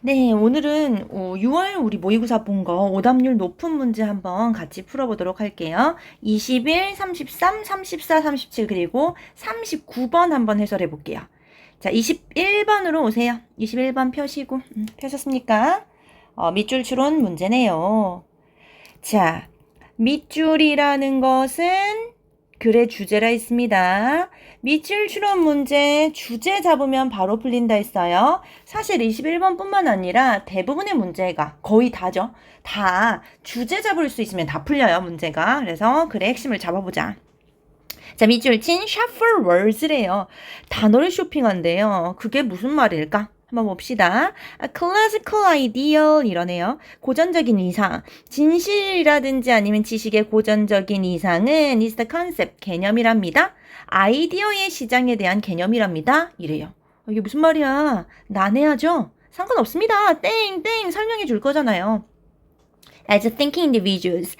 네, 오늘은 6월 우리 모의고사 본 거 오답률 높은 문제 한번 같이 풀어보도록 할게요. 21, 33, 34, 37 그리고 39번 한번 해설해 볼게요. 자, 21번으로 오세요. 21번 펴시고 펴셨습니까? 밑줄 추론 문제네요. 자, 밑줄이라는 것은 글의 주제라 했습니다. 밑줄 추론 문제 주제 잡으면 바로 풀린다 했어요. 사실 21번 뿐만 아니라 대부분의 문제가 거의 다죠. 다 주제 잡을 수 있으면 다 풀려요, 문제가. 그래서 글의 핵심을 잡아보자. 자, 밑줄 친 shop for words래요. 단어를 쇼핑한대요. 그게 무슨 말일까? 한번 봅시다. classical ideal 이러네요. 고전적인 이상. 진실이라든지 아니면 지식의 고전적인 이상은 is the concept, 개념이랍니다. 아이디어의 시장에 대한 개념이랍니다. 이래요. 이게 무슨 말이야? 난해하죠? 상관없습니다. 땡 설명해 줄 거잖아요. As thinking individuals,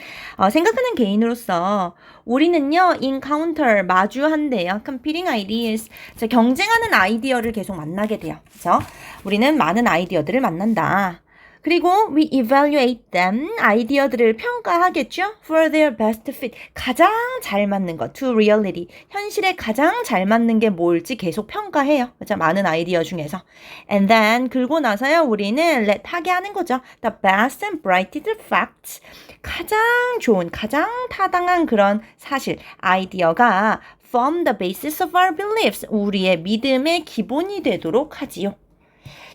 생각하는 개인으로서 우리는요, encounter, 마주한대요. competing ideas, 자, 경쟁하는 아이디어를 계속 만나게 돼요. 그죠? 우리는 많은 아이디어들을 만난다. 그리고 we evaluate them, 아이디어들을 평가하겠죠? For their best fit, 가장 잘 맞는 것, to reality, 현실에 가장 잘 맞는 게 뭘지 계속 평가해요. 그죠? 많은 아이디어 중에서. And then, 그러고 나서요, 우리는 let 하게 하는 거죠. The best and brightest facts, 가장 좋은, 가장 타당한 그런 사실, 아이디어가 form the basis of our beliefs, 우리의 믿음의 기본이 되도록 하지요.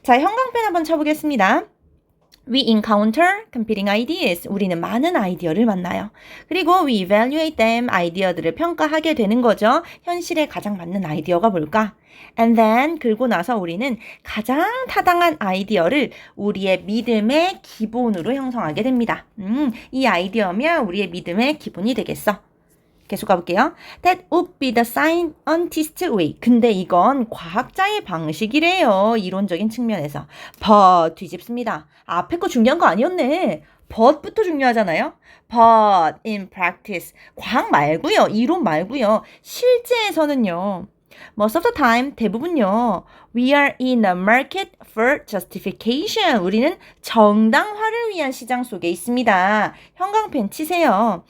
자, 형광펜 한번 쳐보겠습니다. We encounter competing ideas. 우리는 많은 아이디어를 만나요. 그리고 we evaluate them. 아이디어들을 평가하게 되는 거죠. 현실에 가장 맞는 아이디어가 뭘까? And then, 그러고 나서 우리는 가장 타당한 아이디어를 우리의 믿음의 기본으로 형성하게 됩니다. 이 아이디어면 우리의 믿음의 기본이 되겠어. 계속 가볼게요. That would be the scientist way. 근데 이건 과학자의 방식이래요. 이론적인 측면에서. But 뒤집습니다. 앞에 거 중요한 거 아니었네. but부터 중요하잖아요. But in practice. 과학 말고요. 이론 말고요. 실제에서는요. Most of the time, 대부분요. We are in a market for justification. 우리는 정당화를 위한 시장 속에 있습니다. 형광펜 치세요.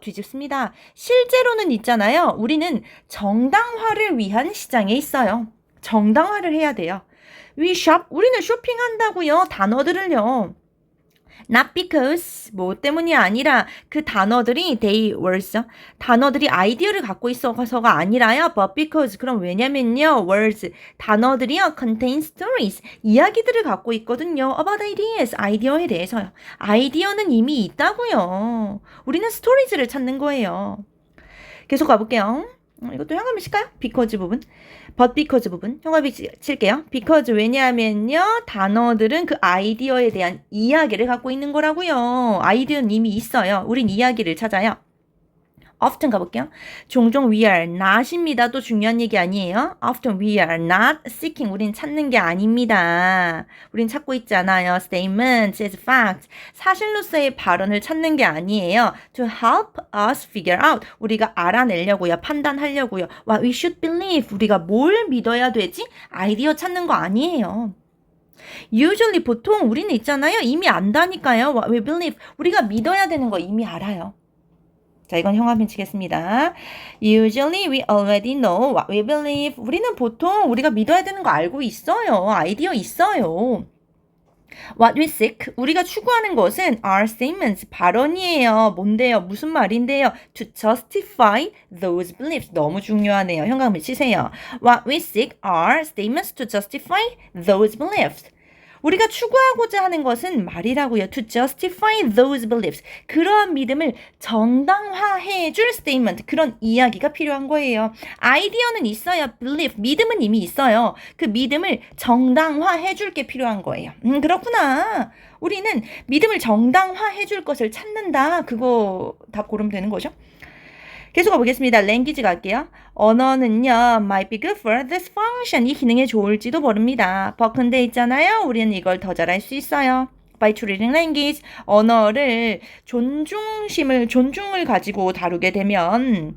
뒤집습니다. 실제로는 있잖아요. 우리는 정당화를 위한 시장에 있어요. 정당화를 해야 돼요. We shop. 우리는 쇼핑한다고요. 단어들을요. Not because 뭐 때문이 아니라 그 단어들이 they words 단어들이 아이디어를 갖고 있어서가 아니라요. But because 그럼 왜냐면요. words 단어들이요. contain stories 이야기들을 갖고 있거든요. About ideas 아이디어에 대해서요. 아이디어는 이미 있다고요. 우리는 스토리즈를 찾는 거예요. 계속 가볼게요. 이것도 형광펜 칠까요? because 부분. but because 부분. 형광펜 칠게요. because 왜냐하면요. 단어들은 그 아이디어에 대한 이야기를 갖고 있는 거라고요. 아이디어는 이미 있어요. 우린 이야기를 찾아요. often 가볼게요. 종종 we are not입니다. 또 중요한 얘기 아니에요. often we are not seeking. 우린 찾는 게 아닙니다. 우린 찾고 있지 않아요. statements as facts. 사실로서의 발언을 찾는 게 아니에요. to help us figure out. 우리가 알아내려고요. 판단하려고요. What we should believe. 우리가 뭘 믿어야 되지? 아이디어 찾는 거 아니에요. usually 보통 우리는 있잖아요. 이미 안다니까요. What we believe. 우리가 믿어야 되는 거 이미 알아요. 자, 이건 형광펜 치겠습니다. Usually we already know what we believe. 우리는 보통 우리가 믿어야 되는 거 알고 있어요. 아이디어 있어요. What we seek, 우리가 추구하는 것은 are statements, 발언이에요. 뭔데요? 무슨 말인데요? To justify those beliefs. 너무 중요하네요. 형광펜 치세요. What we seek are statements to justify those beliefs. 우리가 추구하고자 하는 것은 말이라고요. To justify those beliefs. 그러한 믿음을 정당화해줄 statement. 그런 이야기가 필요한 거예요. 아이디어는 있어요. belief. 믿음은 이미 있어요. 그 믿음을 정당화해줄 게 필요한 거예요. 그렇구나. 우리는 믿음을 정당화해줄 것을 찾는다. 그거 답 고르면 되는 거죠. 계속 가보겠습니다. 랭귀지 갈게요. 언어는요. might be good for this function. 이 기능에 좋을지도 모릅니다. but 근데 있잖아요. 우리는 이걸 더 잘할 수 있어요. by treating language. 언어를 존중을 가지고 다루게 되면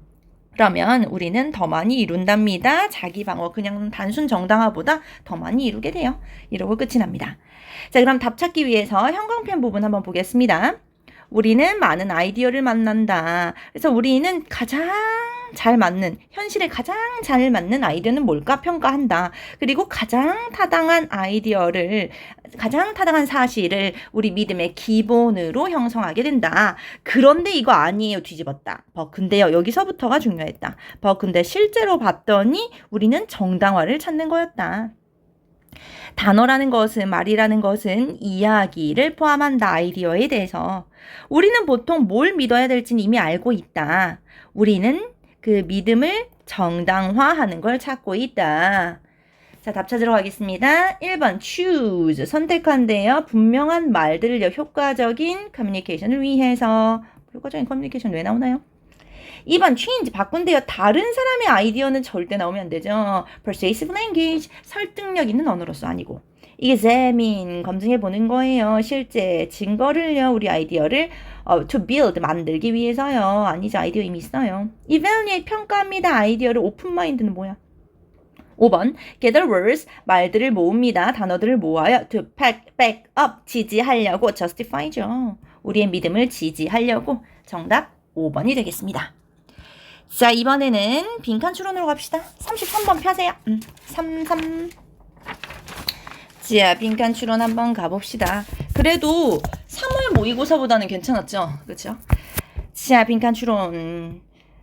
그러면 우리는 더 많이 이룬답니다. 자기 방어, 그냥 단순 정당화보다 더 많이 이루게 돼요. 이러고 끝이 납니다. 자, 그럼 답 찾기 위해서 형광펜 부분 한번 보겠습니다. 우리는 많은 아이디어를 만난다. 그래서 우리는 가장 잘 맞는, 현실에 가장 잘 맞는 아이디어는 뭘까 평가한다. 그리고 가장 타당한 사실을 우리 믿음의 기본으로 형성하게 된다. 그런데 이거 아니에요. 뒤집었다. 근데요. 여기서부터가 중요했다. 근데 실제로 봤더니 우리는 정당화를 찾는 거였다. 단어라는 것은, 말이라는 것은 이야기를 포함한다. 아이디어에 대해서. 우리는 보통 뭘 믿어야 될지는 이미 알고 있다. 우리는 그 믿음을 정당화하는 걸 찾고 있다. 자, 답 찾으러 가겠습니다. 1번 choose, 선택한대요. 분명한 말들을 효과적인 커뮤니케이션을 위해서. 효과적인 커뮤니케이션 왜 나오나요? 2번 change, 바꾼대요. 다른 사람의 아이디어는 절대 나오면 안 되죠. persuasive language, 설득력 있는 언어로서 아니고. examine, 검증해 보는 거예요. 실제 증거를요. 우리 아이디어를 to build, 만들기 위해서요. 아니죠. 아이디어 이미 있어요. evaluate, 평가합니다. 아이디어를 open mind는 뭐야? 5번 gather words, 말들을 모읍니다. 단어들을 모아요. to back up, 지지하려고. justify죠. 우리의 믿음을 지지하려고. 정답 5번이 되겠습니다. 자, 이번에는 빈칸 추론으로 갑시다. 33번 펴세요. 33. 자, 빈칸 추론 한번 가봅시다. 그래도 3월 모의고사보다는 괜찮았죠? 그렇죠? 자, 빈칸 추론.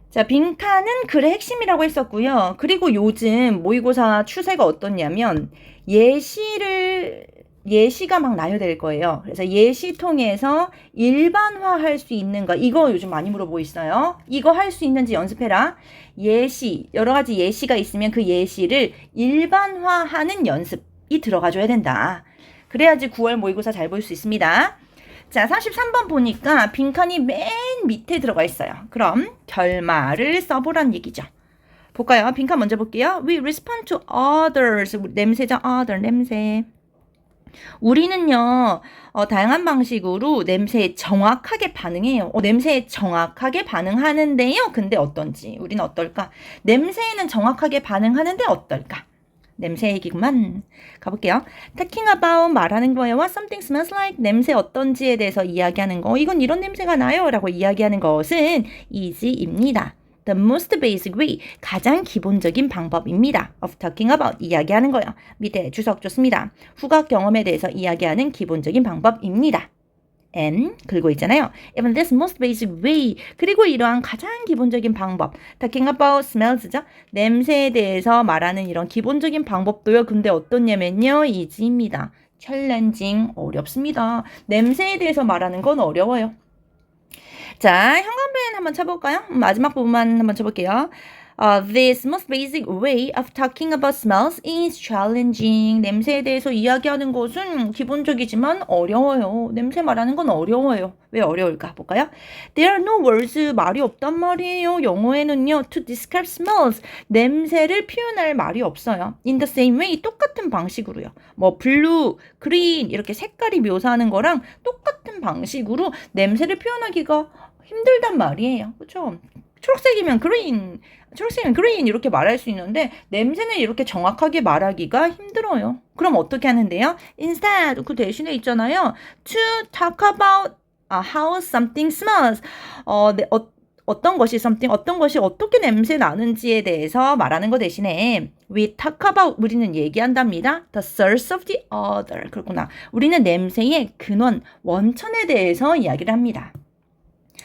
자, 빈칸은 글의 핵심이라고 했었고요. 그리고 요즘 모의고사 추세가 어떻냐면 예시가 막 나열될 거예요. 그래서 예시 통해서 일반화할 수 있는가, 이거 요즘 많이 물어보고 있어요. 이거 할 수 있는지 연습해라. 예시, 여러 가지 예시가 있으면 그 예시를 일반화하는 연습이 들어가줘야 된다. 그래야지 9월 모의고사 잘 볼 수 있습니다. 자, 33번 보니까 빈칸이 맨 밑에 들어가 있어요. 그럼 결말을 써보란 얘기죠. 볼까요? 빈칸 먼저 볼게요. We respond to others. 냄새죠. other, 냄새. 우리는요, 다양한 방식으로 냄새에 정확하게 반응해요. 냄새에 정확하게 반응하는데요. 근데 어떤지, 우리는 어떨까? 냄새에는 정확하게 반응하는데 어떨까? 냄새 얘기구만. 가볼게요. Talking about, 말하는 거예요. What something smells like, 냄새 어떤지에 대해서 이야기하는 거. 이건 이런 냄새가 나요. 라고 이야기하는 것은 easy입니다. The most basic way, 가장 기본적인 방법입니다. Of talking about, 이야기하는 거요. 밑에 주석 좋습니다. 후각 경험에 대해서 이야기하는 기본적인 방법입니다. And, 긁고 있잖아요. Even this most basic way, 그리고 이러한 가장 기본적인 방법, talking about smells죠. 냄새에 대해서 말하는 이런 기본적인 방법도요. 근데 어떻냐면요, easy입니다. challenging, 어렵습니다. 냄새에 대해서 말하는 건 어려워요. 자, 형광펜 한번 쳐볼까요? 마지막 부분만 한번 쳐볼게요. This most basic way of talking about smells is challenging. 냄새에 대해서 이야기하는 것은 기본적이지만 어려워요. 냄새 말하는 건 어려워요. 왜 어려울까? 볼까요? There are no words. 말이 없단 말이에요. 영어에는요. To describe smells. 냄새를 표현할 말이 없어요. In the same way. 똑같은 방식으로요. 뭐 blue, green 이렇게 색깔이 묘사하는 거랑 똑같은 방식으로 냄새를 표현하기가 힘들단 말이에요. 그렇죠? 초록색이면 green 이렇게 말할 수 있는데 냄새는 이렇게 정확하게 말하기가 힘들어요. 그럼 어떻게 하는데요? Instead, 그 대신에 있잖아요. To talk about how something smells. 어떤 것이 something, 어떤 것이 어떻게 냄새 나는지에 대해서 말하는 것 대신에 we talk about, 우리는 얘기한답니다. The source of the odor. 그렇구나. 우리는 냄새의 근원, 원천에 대해서 이야기를 합니다.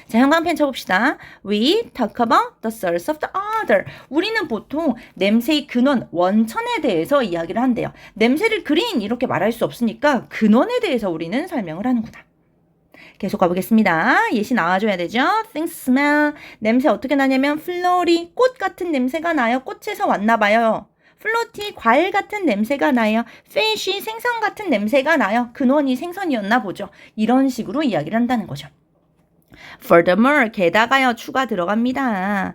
자, 형광펜 쳐봅시다. We talk about the source of the odor. 우리는 보통 냄새의 근원, 원천에 대해서 이야기를 한대요. 냄새를 green 이렇게 말할 수 없으니까 근원에 대해서 우리는 설명을 하는구나. 계속 가보겠습니다. 예시 나와줘야 되죠. Things smell. 냄새 어떻게 나냐면 flowery, 꽃 같은 냄새가 나요. 꽃에서 왔나 봐요. floaty, 과일 같은 냄새가 나요. fishy, 생선 같은 냄새가 나요. 근원이 생선이었나 보죠. 이런 식으로 이야기를 한다는 거죠. Furthermore, 게다가요, 추가 들어갑니다.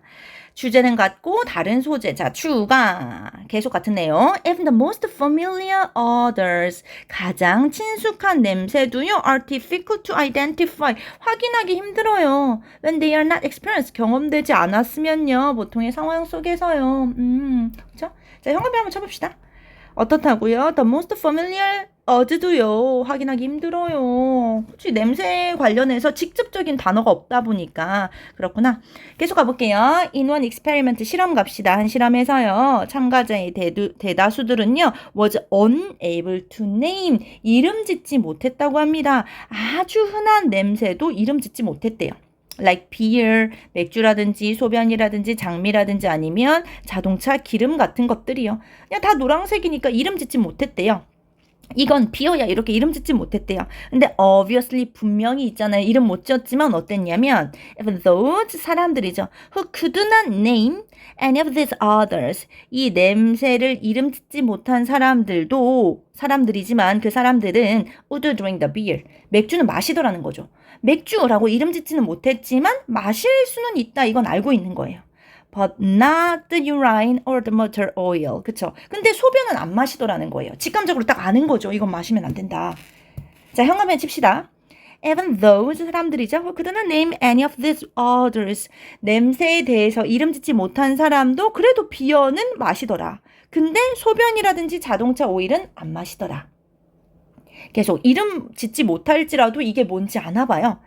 주제는 같고 다른 소재. 자, 추가. 계속 같은 내용. Even the most familiar odors. 가장 친숙한 냄새도요. are difficult to identify. 확인하기 힘들어요. When they are not experienced. 경험되지 않았으면요. 보통의 상황 속에서요. 그렇죠? 자, 형광펜 한번 쳐봅시다. 어떻다고요? The most familiar odds도요. 확인하기 힘들어요. 그치, 냄새 관련해서 직접적인 단어가 없다 보니까 그렇구나. 계속 가볼게요. In one experiment 실험 갑시다. 한 실험에서요. 참가자의 대다수들은요. was unable to name. 이름 짓지 못했다고 합니다. 아주 흔한 냄새도 이름 짓지 못했대요. like beer, 맥주라든지 소변이라든지 장미라든지 아니면 자동차 기름 같은 것들이요. 그냥 다 노란색이니까 이름 짓지 못했대요. 이건 비어야 이렇게 이름 짓지 못했대요. 근데 obviously 분명히 있잖아요. 이름 못 지었지만 어땠냐면 even those 사람들이죠. who could not name any of these others. 이 냄새를 이름 짓지 못한 사람들이지만 그 사람들은 would drink the beer. 맥주는 마시더라는 거죠. 맥주라고 이름 짓지는 못했지만 마실 수는 있다. 이건 알고 있는 거예요. But not the urine or the motor oil. 그쵸? 근데 소변은 안 마시더라는 거예요. 직감적으로 딱 아는 거죠. 이건 마시면 안 된다. 자, 현관펜 칩시다. Even those 사람들이죠. Who could not name any of these others. 냄새에 대해서 이름 짓지 못한 사람도 그래도 비어는 마시더라. 근데 소변이라든지 자동차 오일은 안 마시더라. 계속 이름 짓지 못할지라도 이게 뭔지 아나 봐요.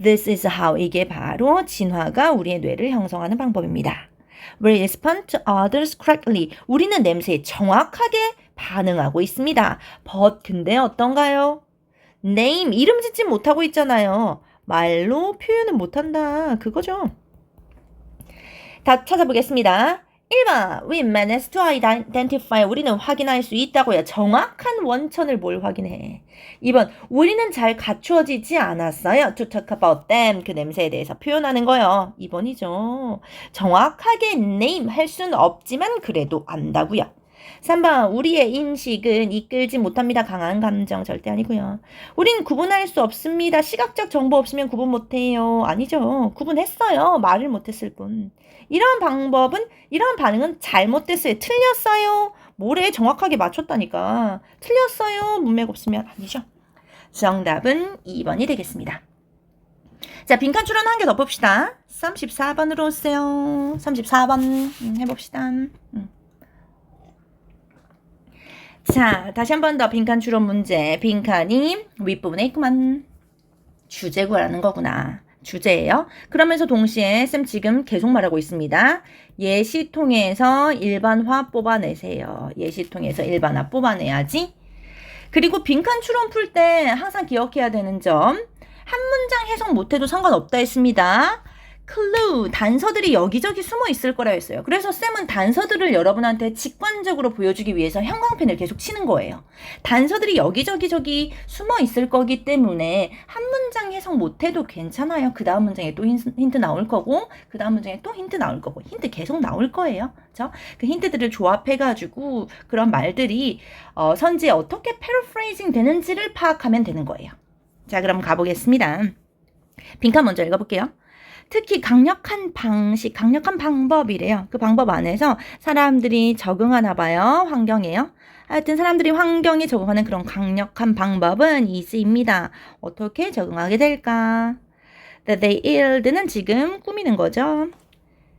This is how. 이게 바로 진화가 우리의 뇌를 형성하는 방법입니다. We respond to others correctly. 우리는 냄새에 정확하게 반응하고 있습니다. But 근데 어떤가요? Name. 이름 짓지 못하고 있잖아요. 말로 표현은 못한다. 그거죠. 다 찾아보겠습니다. 1번, we manage to identify. 우리는 확인할 수 있다고요. 정확한 원천을 뭘 확인해. 2번, 우리는 잘 갖추어지지 않았어요. To talk about them. 그 냄새에 대해서 표현하는 거요. 2번이죠. 정확하게 name 할 수는 없지만 그래도 안다고요. 3번, 우리의 인식은 이끌지 못합니다. 강한 감정 절대 아니고요. 우린 구분할 수 없습니다. 시각적 정보 없으면 구분 못해요. 아니죠. 구분했어요. 말을 못했을 뿐. 이런 반응은 잘못됐어요. 틀렸어요. 모래에 정확하게 맞췄다니까. 틀렸어요. 문맥 없으면 아니죠. 정답은 2번이 되겠습니다. 자, 빈칸 추론 한 개 더 봅시다. 34번으로 오세요. 34번 해봅시다. 자, 다시 한 번 더 빈칸 추론 문제. 빈칸이 윗부분에 있구만. 주제 구하라는 거구나. 주제예요. 그러면서 동시에 쌤 지금 계속 말하고 있습니다. 예시통에서 일반화 뽑아내세요. 예시통에서 일반화 뽑아내야지. 그리고 빈칸 추론 풀 때 항상 기억해야 되는 점. 한 문장 해석 못해도 상관없다 했습니다. clue, 단서들이 여기저기 숨어 있을 거라 했어요. 그래서 쌤은 단서들을 여러분한테 직관적으로 보여주기 위해서 형광펜을 계속 치는 거예요. 단서들이 여기저기 숨어 있을 거기 때문에 한 문장 해석 못해도 괜찮아요. 그 다음 문장에 또 힌트 나올 거고 그 다음 문장에 또 힌트 나올 거고 힌트 계속 나올 거예요. 그렇죠? 그 힌트들을 조합해가지고 그런 말들이 선지에 어떻게 패러프레이징 되는지를 파악하면 되는 거예요. 자, 그럼 가보겠습니다. 빈칸 먼저 읽어볼게요. 특히 강력한 방법이래요. 그 방법 안에서 사람들이 적응하나 봐요. 환경에요. 하여튼 사람들이 환경에 적응하는 그런 강력한 방법은 easy입니다. 어떻게 적응하게 될까? That they yield는 지금 꾸미는 거죠.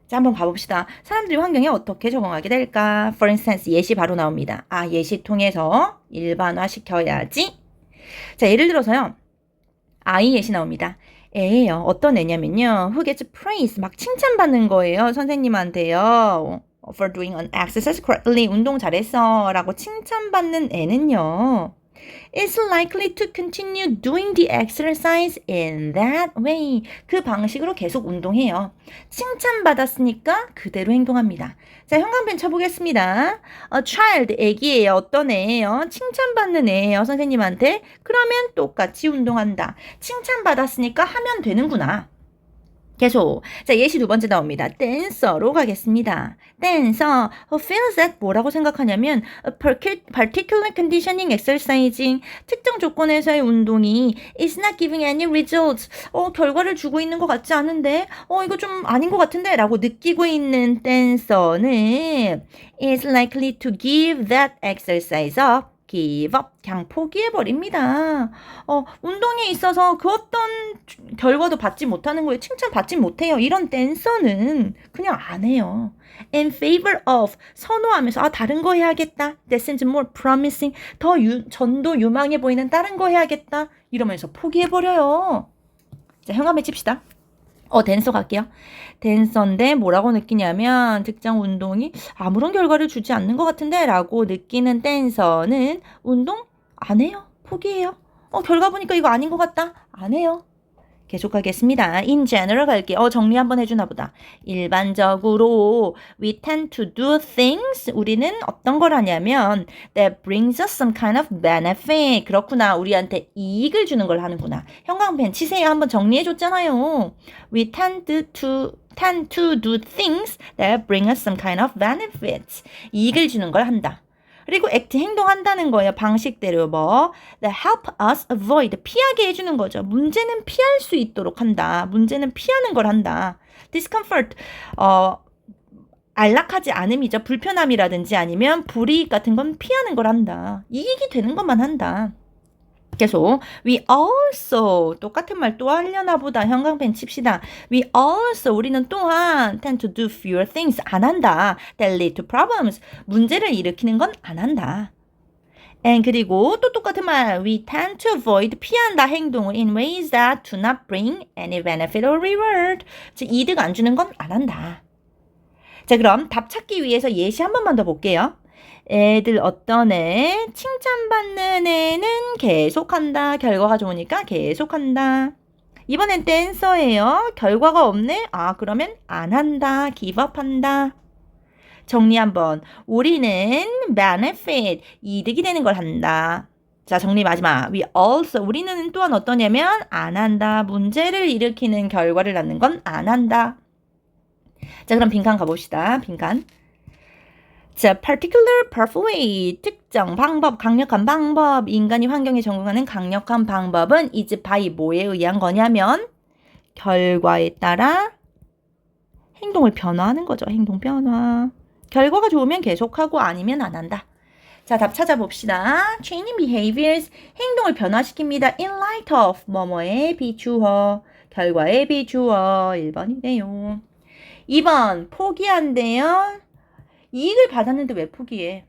자, 한번 봐봅시다. 사람들이 환경에 어떻게 적응하게 될까? For instance, 예시 바로 나옵니다. 아, 예시 통해서 일반화 시켜야지. 자, 예를 들어서요. 아이 예시 나옵니다. 애예요. 어떤 애냐면요. Who gets praise. 막 칭찬받는 거예요. 선생님한테요. For doing an exercise correctly. 운동 잘했어. 라고 칭찬받는 애는요. is likely to continue doing the exercise in that way. 그 방식으로 계속 운동해요. 칭찬받았으니까 그대로 행동합니다. 자, 형광펜 쳐보겠습니다. A child, 애기예요. 어떤 애예요? 칭찬받는 애예요. 선생님한테. 그러면 똑같이 운동한다. 칭찬받았으니까 하면 되는구나. 계속. 자, 예시 두 번째 나옵니다. 댄서로 가겠습니다. 댄서, who feels that 뭐라고 생각하냐면 a particular conditioning exercising 특정 조건에서의 운동이 is not giving any results. 결과를 주고 있는 것 같지 않은데 이거 좀 아닌 것 같은데 라고 느끼고 있는 댄서는 is likely to give that exercise up. give up. 그냥 포기해버립니다. 운동에 있어서 그 어떤 결과도 받지 못하는 거예요. 칭찬받지 못해요. 이런 댄서는 그냥 안 해요. In favor of. 선호하면서 다른 거 해야겠다. That seems more promising. 더 전도 유망해 보이는 다른 거 해야겠다. 이러면서 포기해버려요. 자, 형광펜 칩시다. 댄서 갈게요. 댄서인데 뭐라고 느끼냐면 특정 운동이 아무런 결과를 주지 않는 것 같은데 라고 느끼는 댄서는 운동 안 해요. 포기해요. 결과 보니까 이거 아닌 것 같다. 안 해요. 계속하겠습니다. In general 갈게요. 정리 한번 해주나 보다. 일반적으로 we tend to do things. 우리는 어떤 걸 하냐면 that brings us some kind of benefit. 그렇구나. 우리한테 이익을 주는 걸 하는구나. 형광펜 치세요. 한번 정리해줬잖아요. We tend to do things that bring us some kind of benefits. 이익을 주는 걸 한다. 그리고 act 행동한다는 거예요. 방식대로 that help us avoid 피하게 해주는 거죠. 문제는 피할 수 있도록 한다. 문제는 피하는 걸 한다. discomfort 안락하지 않음이죠. 불편함이라든지 아니면 불이익 같은 건 피하는 걸 한다. 이익이 되는 것만 한다. 계속 we also 똑같은 말 또 하려나 보다. 형광펜 칩시다. we also 우리는 또한 tend to do fewer things 안 한다. that lead to problems 문제를 일으키는 건 안 한다. and 그리고 또 똑같은 말 we tend to avoid 피한다 행동을 in ways that do not bring any benefit or reward 즉 이득 안 주는 건 안 한다. 자, 그럼 답 찾기 위해서 예시 한 번만 더 볼게요. 애들 어떤 애 칭찬받는 애는 계속한다. 결과가 좋으니까 계속한다. 이번엔 댄서예요. 결과가 없네. 그러면 안 한다. give up 한다. 정리 한번. 우리는 benefit 이득이 되는 걸 한다. 자, 정리 마지막. we also 우리는 또한 어떠냐면 안 한다. 문제를 일으키는 결과를 낳는 건 안 한다. 자, 그럼 빈칸 가봅시다. 빈칸. 자, particular pathway, 특정 방법, 강력한 방법, 인간이 환경에 적응하는 강력한 방법은 is by 뭐에 의한 거냐면 결과에 따라 행동을 변화하는 거죠. 행동 변화. 결과가 좋으면 계속하고 아니면 안 한다. 자, 답 찾아봅시다. Changing behaviors, 행동을 변화시킵니다. In light of 뭐뭐에 비추어, 결과에 비추어. 1번이네요. 2번, 포기한대요. 이익을 받았는데 왜 포기해?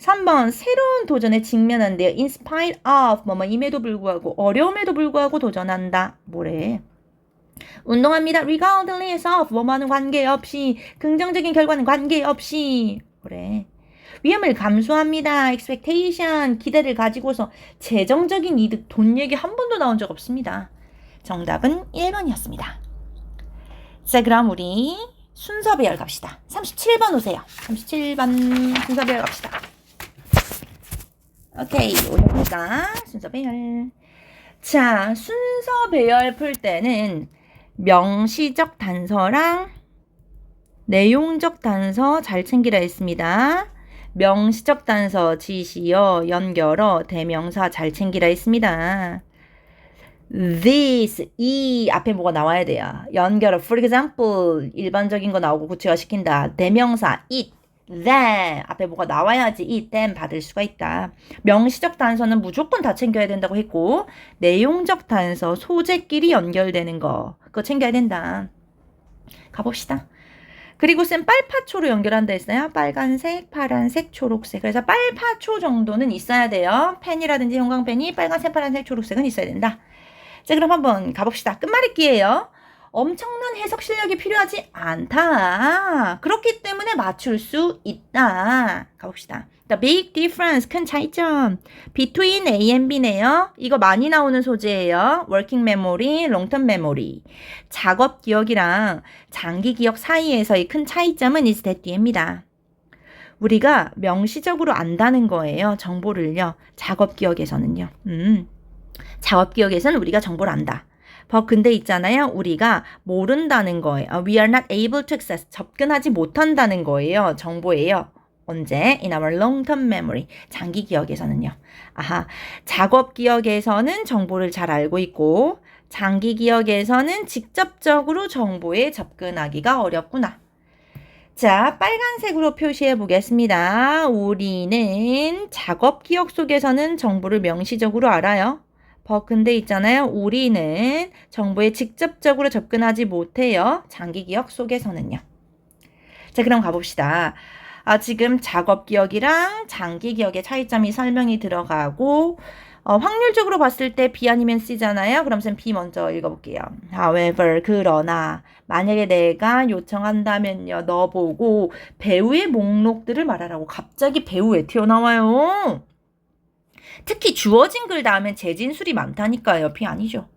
3번 새로운 도전에 직면한대요. In spite of 임에도 불구하고 어려움에도 불구하고 도전한다. 뭐래? 운동합니다. regardless of 뭐하는 관계없이 긍정적인 결과는 관계없이 뭐래? 위험을 감수합니다. expectation 기대를 가지고서 재정적인 이득 돈 얘기 한 번도 나온 적 없습니다. 정답은 1번이었습니다. 자, 그럼 우리 순서 배열 갑시다. 37번 오세요. 37번 순서 배열 갑시다. 오케이, 오셨습니까? 순서 배열. 자, 순서 배열 풀 때는 명시적 단서랑 내용적 단서 잘 챙기라 했습니다. 명시적 단서 지시어, 연결어, 대명사 잘 챙기라 했습니다. this, 이 앞에 뭐가 나와야 돼요. 연결어, for example, 일반적인 거 나오고 구체화시킨다. 대명사, it, that, 앞에 뭐가 나와야지 it, then 받을 수가 있다. 명시적 단서는 무조건 다 챙겨야 된다고 했고, 내용적 단서, 소재끼리 연결되는 거, 그거 챙겨야 된다. 가봅시다. 그리고 쌤 빨파초로 연결한다 했어요. 빨간색, 파란색, 초록색. 그래서 빨파초 정도는 있어야 돼요. 펜이라든지 형광펜이 빨간색, 파란색, 초록색은 있어야 된다. 자, 그럼 한번 가봅시다. 끝말잇기예요. 엄청난 해석 실력이 필요하지 않다. 그렇기 때문에 맞출 수 있다. 가봅시다. The big difference, 큰 차이점. Between A and B네요. 이거 많이 나오는 소재예요. Working memory, long-term memory. 작업 기억이랑 장기 기억 사이에서의 큰 차이점은 is that 뒤입니다. 우리가 명시적으로 안다는 거예요. 정보를요. 작업 기억에서는요. 작업 기억에서는 우리가 정보를 안다. 근데 있잖아요. 우리가 모른다는 거예요. We are not able to access. 접근하지 못한다는 거예요. 정보예요. 언제? In our long-term memory. 장기 기억에서는요. 아하. 작업 기억에서는 정보를 잘 알고 있고 장기 기억에서는 직접적으로 정보에 접근하기가 어렵구나. 자, 빨간색으로 표시해 보겠습니다. 우리는 작업 기억 속에서는 정보를 명시적으로 알아요. 근데 있잖아요. 우리는 정보에 직접적으로 접근하지 못해요. 장기 기억 속에서는요. 자, 그럼 가봅시다. 지금 작업 기억이랑 장기 기억의 차이점이 설명이 들어가고 확률적으로 봤을 때 B 아니면 C잖아요. 그럼 쌤 B 먼저 읽어볼게요. However, 그러나 만약에 내가 요청한다면요. 너 보고 배우의 목록들을 말하라고. 갑자기 배우 왜 튀어나와요? 특히 주어진 글 다음엔 재진술이 많다니까요. B 아니죠.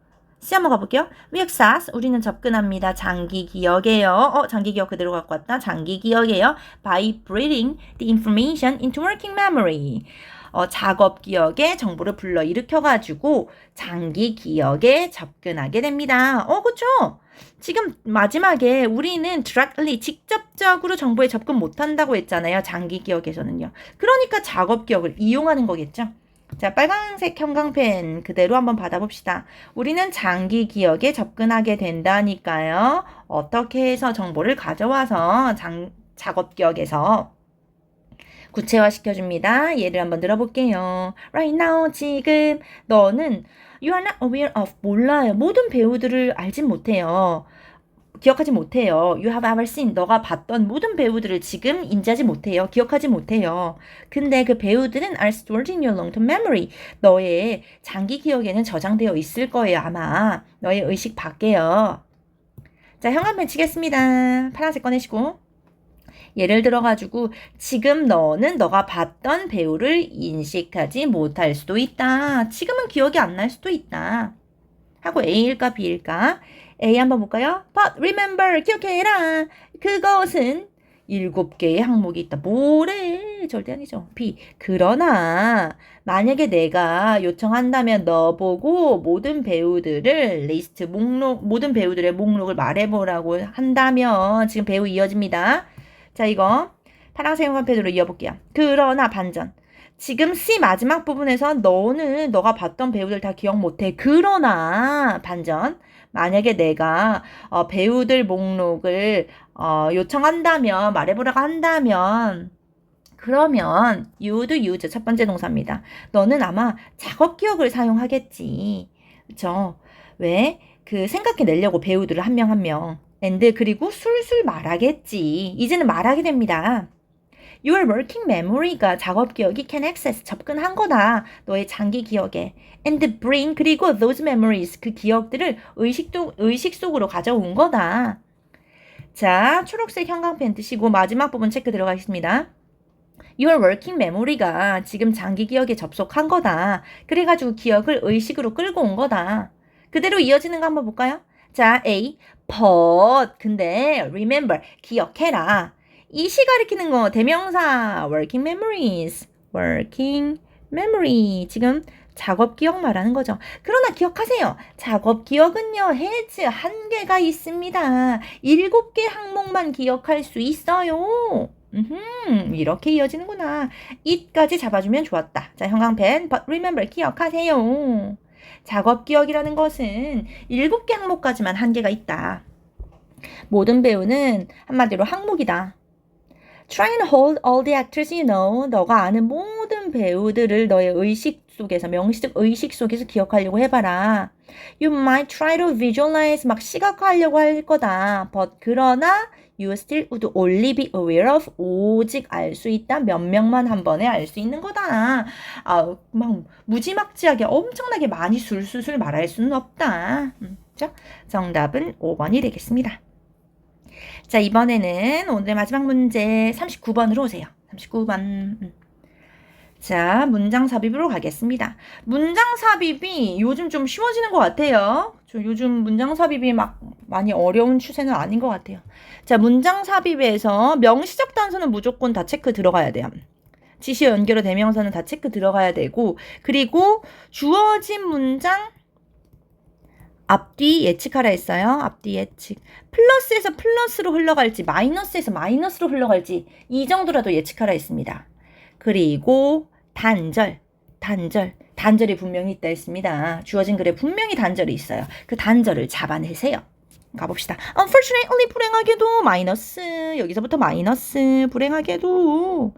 C 한번 가볼게요. We access, 우리는 접근합니다. 장기 기억이에요. 장기 기억 그대로 갖고 왔다. 장기 기억이에요. By breathing the information into working memory. 작업 기억에 정보를 불러일으켜가지고 장기 기억에 접근하게 됩니다. 그쵸? 지금 마지막에 우리는 directly, 직접적으로 정보에 접근 못한다고 했잖아요. 장기 기억에서는요. 그러니까 작업 기억을 이용하는 거겠죠. 자, 빨간색 형광펜 그대로 한번 받아봅시다. 우리는 장기 기억에 접근하게 된다니까요. 어떻게 해서 정보를 가져와서 작업 기억에서 구체화 시켜줍니다. 예를 한번 들어볼게요. Right now, 지금 너는 You are not aware of, 몰라요. 모든 배우들을 알진 못해요. 기억하지 못해요. You have ever seen, 너가 봤던 모든 배우들을 지금 인지하지 못해요. 기억하지 못해요. 근데 그 배우들은 are stored in your long-term memory. 너의 장기 기억에는 저장되어 있을 거예요. 아마 너의 의식 밖에요. 자, 형광펜 치겠습니다. 파란색 꺼내시고. 예를 들어가지고 지금 너는 너가 봤던 배우를 인식하지 못할 수도 있다. 지금은 기억이 안 날 수도 있다. 하고 A일까 B일까? A 한번 볼까요? But remember, 기억해라. 그것은 7개의 항목이 있다. 뭐래? 절대 아니죠. B. 그러나 만약에 내가 요청한다면 너 보고 모든 배우들을 리스트 모든 배우들의 목록을 말해보라고 한다면 지금 배우 이어집니다. 자, 이거 파란색 형광펜으로 이어볼게요. 그러나 반전. 지금 C 마지막 부분에서 너는 너가 봤던 배우들 다 기억 못해. 그러나 반전. 만약에 내가 배우들 목록을 요청한다면, 말해보라고 한다면, 그러면 you would use 첫 번째 동사입니다. 너는 아마 작업 기억을 사용하겠지. 그쵸? 왜? 생각해내려고 배우들을 한 명 한 명. and 그리고 술술 말하겠지. 이제는 말하게 됩니다. Your working memory가 작업 기억이 can access 접근한 거다. 너의 장기 기억에. And bring 그리고 those memories 그 기억들을 의식 속으로 가져온 거다. 자, 초록색 형광펜 드시고 마지막 부분 체크 들어가겠습니다. Your working memory가 지금 장기 기억에 접속한 거다. 그래가지고 기억을 의식으로 끌고 온 거다. 그대로 이어지는 거 한번 볼까요? 자, A. But 근데 remember 기억해라. 이 시 가리키는 거 대명사 working memories. working memory. 지금 작업 기억 말하는 거죠. 그러나 기억하세요. 작업 기억은요. has 한계가 있습니다. 7개 항목만 기억할 수 있어요. 이렇게 이어지는구나. it까지 잡아주면 좋았다. 자, 형광펜. But remember 기억하세요. 작업 기억이라는 것은 7개 항목까지만 한계가 있다. 모든 배우는 한마디로 항목이다. Try and hold all the actors you know. 너가 아는 모든 배우들을 너의 의식 속에서, 명시적 의식 속에서 기억하려고 해봐라. You might try to visualize, 막 시각화하려고 할 거다. But 그러나 you still would only be aware of, 오직 알 수 있다. 몇 명만 한 번에 알 수 있는 거다. 막 무지막지하게 엄청나게 많이 술술술 말할 수는 없다. 자, 정답은 5번이 되겠습니다. 자, 이번에는 오늘의 마지막 문제 39번으로 오세요. 39번. 자, 문장 삽입으로 가겠습니다. 문장 삽입이 요즘 좀 쉬워지는 것 같아요. 요즘 문장 삽입이 막 많이 어려운 추세는 아닌 것 같아요. 자, 문장 삽입에서 명시적 단서는 무조건 다 체크 들어가야 돼요. 지시어 연결어 대명사는 다 체크 들어가야 되고, 그리고 주어진 문장 앞뒤 예측하라 했어요. 앞뒤 예측. 플러스에서 플러스로 흘러갈지 마이너스에서 마이너스로 흘러갈지 이 정도라도 예측하라 했습니다. 그리고 단절이 분명히 있다 했습니다. 주어진 글에 분명히 단절이 있어요. 그 단절을 잡아내세요. 가봅시다. Unfortunately 불행하게도 마이너스 여기서부터 마이너스 불행하게도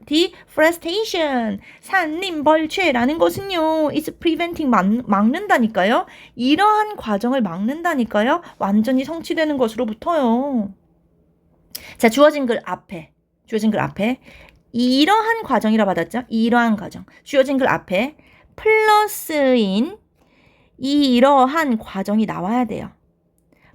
deforestation 산림벌채라는 것은요 is preventing 막는다니까요. 이러한 과정을 막는다니까요. 완전히 성취되는 것으로부터요. 자 주어진 글 앞에 이러한 과정이라 받았죠. 이러한 과정 주어진 글 앞에 플러스인 이러한 과정이 나와야 돼요.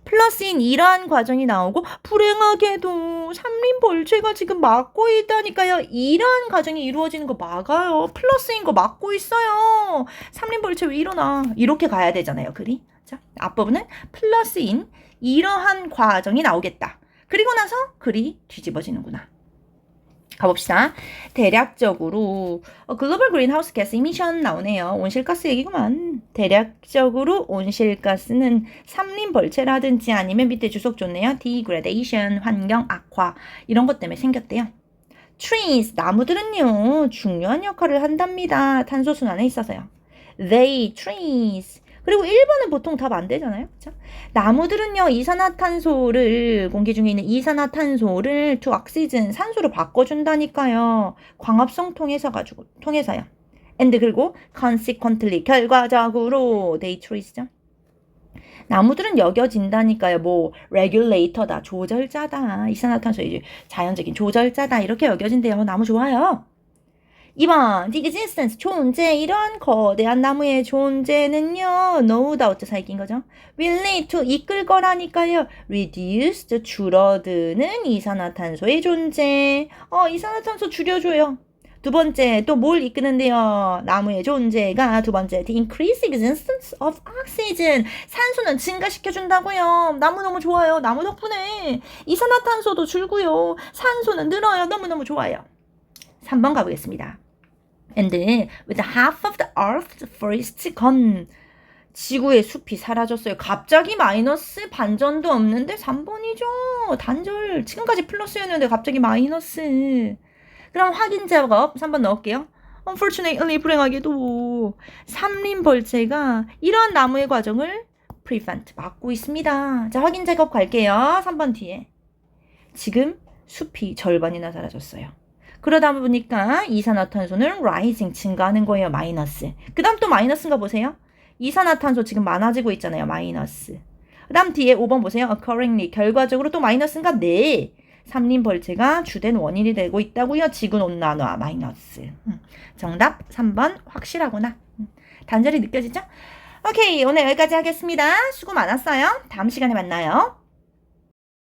플러스인 이러한 과정이 나오고 불행하게도 산림벌채가 지금 막고 있다니까요. 이러한 과정이 이루어지는 거 막아요. 플러스인 거 막고 있어요. 산림벌채 왜 일어나? 이렇게 가야 되잖아요. 글이. 자, 앞부분은 플러스인 이러한 과정이 나오겠다. 그리고 나서 글이 뒤집어지는구나. 가봅시다. 대략적으로 글로벌 그린하우스 가스 이미션 나오네요. 온실가스 얘기구만. 대략적으로 온실가스는 산림벌채라든지 아니면 밑에 주석 좋네요. degradation, 환경 악화 이런 것 때문에 생겼대요. trees, 나무들은요. 중요한 역할을 한답니다. 탄소순환에 있어서요. they, trees. 그리고 1번은 보통 답 안 되잖아요. 그쵸? 나무들은요, 이산화탄소를, 공기 중에 있는 이산화탄소를 to oxygen, 산소로 바꿔준다니까요. 광합성 통해서요. and 그리고 consequently, 결과적으로, they trees죠. 나무들은 여겨진다니까요. 뭐, regulator다, 조절자다. 이산화탄소 이제 자연적인 조절자다. 이렇게 여겨진대요. 나무 좋아요. 2번, the existence, 존재, 이러한 거대한 나무의 존재는요, no doubt, 사이긴 거죠. will lead to, 이끌 거라니까요. reduced, 줄어드는 이산화탄소의 존재. 이산화탄소 줄여줘요. 두 번째, 또 뭘 이끄는데요? 나무의 존재가 두 번째, the increased existence of oxygen. 산소는 증가시켜준다고요. 나무 너무 좋아요. 나무 덕분에 이산화탄소도 줄고요. 산소는 늘어요. 너무너무 좋아요. 3번 가보겠습니다. And with half of the earth's forests gone. 지구의 숲이 사라졌어요. 갑자기 마이너스 반전도 없는데 3번이죠. 단절. 지금까지 플러스였는데 갑자기 마이너스. 그럼 확인 작업 3번 넣을게요. Unfortunately 불행하게도 산림벌채가 이런 나무의 과정을 prevent 막고 있습니다. 자 확인 작업 갈게요. 3번 뒤에. 지금 숲이 절반이나 사라졌어요. 그러다 보니까 이산화탄소는 rising, 증가하는 거예요. 마이너스. 그 다음 또 마이너스인가 보세요. 이산화탄소 지금 많아지고 있잖아요. 마이너스. 그 다음 뒤에 5번 보세요. accordingly, 결과적으로 또 마이너스인가? 네. 산림벌채가 주된 원인이 되고 있다고요. 지구온난화 마이너스. 정답 3번 확실하구나. 단절이 느껴지죠? 오케이, 오늘 여기까지 하겠습니다. 수고 많았어요. 다음 시간에 만나요.